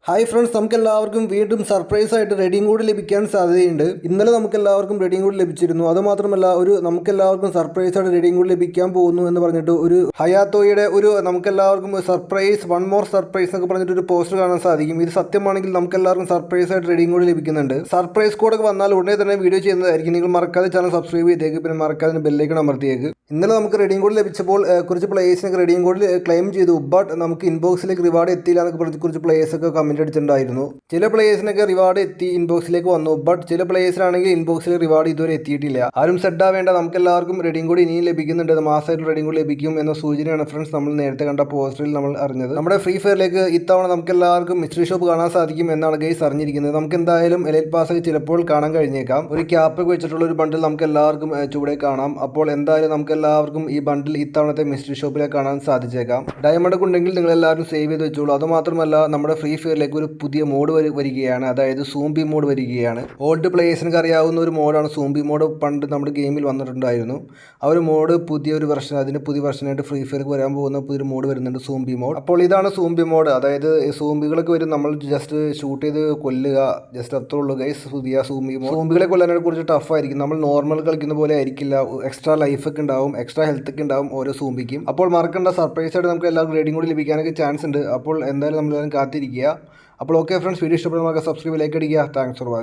Hi friends, നമുക്കെല്ലാവർക്കും വീണ്ടും surprise ആയിട്ട് റെഡിയും കൂടി ലഭിക്കാൻ സാധ്യതയുണ്ട്. ഇന്നലെ നമുക്കെല്ലാവർക്കും റെഡിയും കൂടി ലഭിച്ചിരുന്നു. അതുമാത്രമല്ല, നമുക്കെല്ലാവർക്കും സർപ്രൈസ് ആയിട്ട് റെഡിയും കൂടി ലഭിക്കാൻ പോകുന്നു എന്ന് പറഞ്ഞിട്ട് ഒരു ഹയാത്തോയുടെ നമുക്കെല്ലാവർക്കും സർപ്രൈസ്, വൺ മോർ സർപ്രൈസ് എന്നൊക്കെ പറഞ്ഞിട്ട് ഒരു പോസ്റ്റർ കാണാൻ സാധിക്കും. ഇത് സത്യമാണെങ്കിൽ നമുക്കെല്ലാവർക്കും സർപ്രൈസ് ആയിട്ട് റെഡിയും കൂടി ലഭിക്കുന്നുണ്ട്. സർപ്രൈസ് കോഡൊക്കെ വന്നാൽ ഉടനെ തന്നെ വീഡിയോ ചെയ്യുന്നതായിരിക്കും. നിങ്ങൾ മറക്കാതെ ചാനൽ സബ്സ്ക്രൈബ് ചെയ്തേക്ക്, പിന്നെ മറക്കാതെ ബെല്ലൈക്കൺ അമർത്തിയേക്ക്. ഇന്നലെ നമുക്ക് റെഡിയും കോഡ് ലഭിച്ചപ്പോൾ കുറച്ച് പ്ലേയേഴ്സിനൊക്കെ റെഡിയും കോഡ് ക്ലെയിം ചെയ്തു. ബട്ട് നമുക്ക് ഇൻബോക്സിലേക്ക് റിവാർഡ് എത്തിയില്ല എന്നൊക്കെ പറഞ്ഞ് കുറച്ച് പ്ലേയേഴ്സൊക്കെ കമൻറ്റ് അടിച്ചിട്ടുണ്ടായിരുന്നു. ചില പ്ലേയേഴ്സിനൊക്കെ റിവാർഡ് എത്തി, ഇൻബോക്സിലേക്ക് വന്നു. ബട്ട് ചില പ്ലേയേഴ്സിനാണെങ്കിൽ ഇൻബോക്സിൽ റിവാർഡ് ഇതുവരെ എത്തിയിട്ടില്ല. ആരും സെഡ് ആവേണ്ട, നമുക്കെല്ലാവർക്കും റെഡിയും കോഡ് ഇനിയും ലഭിക്കുന്നുണ്ട്. മാസമായിട്ട് റെഡിയും കോഡ് ലഭിക്കും എന്ന സൂചനയാണ് ഫ്രണ്ട്സ് നമ്മൾ നേരത്തെ കണ്ട പോസ്റ്ററിൽ നമ്മൾ അറിഞ്ഞത്. നമ്മുടെ ഫ്രീ ഫയറിലേക്ക് ഇത്തവണ നമുക്കെല്ലാവർക്കും മിസ്റ്ററി ഷോപ്പ് കാണാൻ സാധിക്കും എന്നാണ് ഗൈസ് അറിഞ്ഞിരിക്കുന്നത്. നമുക്ക് എന്തായാലും എലൈറ്റ് പാസ് ചിലപ്പോൾ കാണാൻ കഴിഞ്ഞേക്കാം. ഒരു ക്യാപ്പൊക്കെ വെച്ചിട്ടുള്ള ഒരു ബണ്ടിൽ നമുക്ക് എല്ലാവർക്കും ചൂടെ കാണാം. അപ്പോൾ എന്തായാലും നമുക്കെല്ലാവർക്കും ഈ ബണ്ടിൽ ഇത്തവണത്തെ മിസ്റ്ററി ഷോപ്പിലേക്ക് കാണാൻ സാധിച്ചേക്കാം. ഡയമണ്ട് ഒക്കെ ഉണ്ടെങ്കിൽ നിങ്ങൾ എല്ലാവരും സേവ് ചെയ്ത് വെച്ചോളൂ. അതുമാത്രമല്ല, നമ്മുടെ ഫ്രീ ഫയറിലേക്ക് ഒരു പുതിയ മോഡ് വരികയാണ്. അതായത് സൂംബി മോഡ് വരികയാണ്. ഓൾഡ് പ്ലേയേഴ്സിനൊക്കെ അറിയാവുന്ന ഒരു മോഡാണ് സൂംബി മോഡ്. പണ്ട് നമ്മുടെ ഗെയിമിൽ വന്നിട്ടുണ്ടായിരുന്നു. ആ ഒരു മോഡ് പുതിയൊരു വെർഷൻ, അതിൻ്റെ പുതിയ വെർഷനായിട്ട് ഫ്രീ ഫയർക്ക് വരാൻ പോകുന്ന പുതിയൊരു മോഡ് വരുന്നുണ്ട്, സൂംബി മോഡ്. അപ്പോൾ ഇതാണ് സൂംബി മോഡ്. അതായത് സൂംബികളൊക്കെ വരും, നമ്മൾ ജസ്റ്റ് ഷൂട്ട് ചെയ്ത് കൊല്ലുക, ജസ്റ്റ് അത്രേ ഉള്ളൂ ഗൈസ്. പുതിയ സൂംബി മോഡ്. സൂംബികളെ കൊല്ലാനായിട്ട് കുറച്ച് ടഫായിരിക്കും. നമ്മൾ നോർമൽ കളിക്കുന്ന പോലെ ആയിരിക്കില്ല. എക്സ്ട്രാ ലൈഫൊക്കെ ഉണ്ടാവും, എക്സ്ട്രാ ഹെൽത്ത് ഒക്കെ ഉണ്ടാവും ഓരോ സൂംബിക്കും. അപ്പോൾ മറക്കേണ്ട, സർപ്രൈസ് ആയിട്ട് നമുക്ക് എല്ലാവർക്കും റേഡിയും കൂടി ലഭിക്കാനൊക്കെ ചാൻസ് ഉണ്ട്. അപ്പോൾ എന്തായാലും നമ്മളെല്ലാവരും കാത്തിരിക്കുക. അപ്പോൾ ഓക്കെ ഫ്രണ്ട്സ്, വീഡിയോ ഇഷ്ടപ്പെടുന്ന സബ്സ്ക്രൈബ്, ലൈക്ക് അടിക്കുക. Thanks for watching.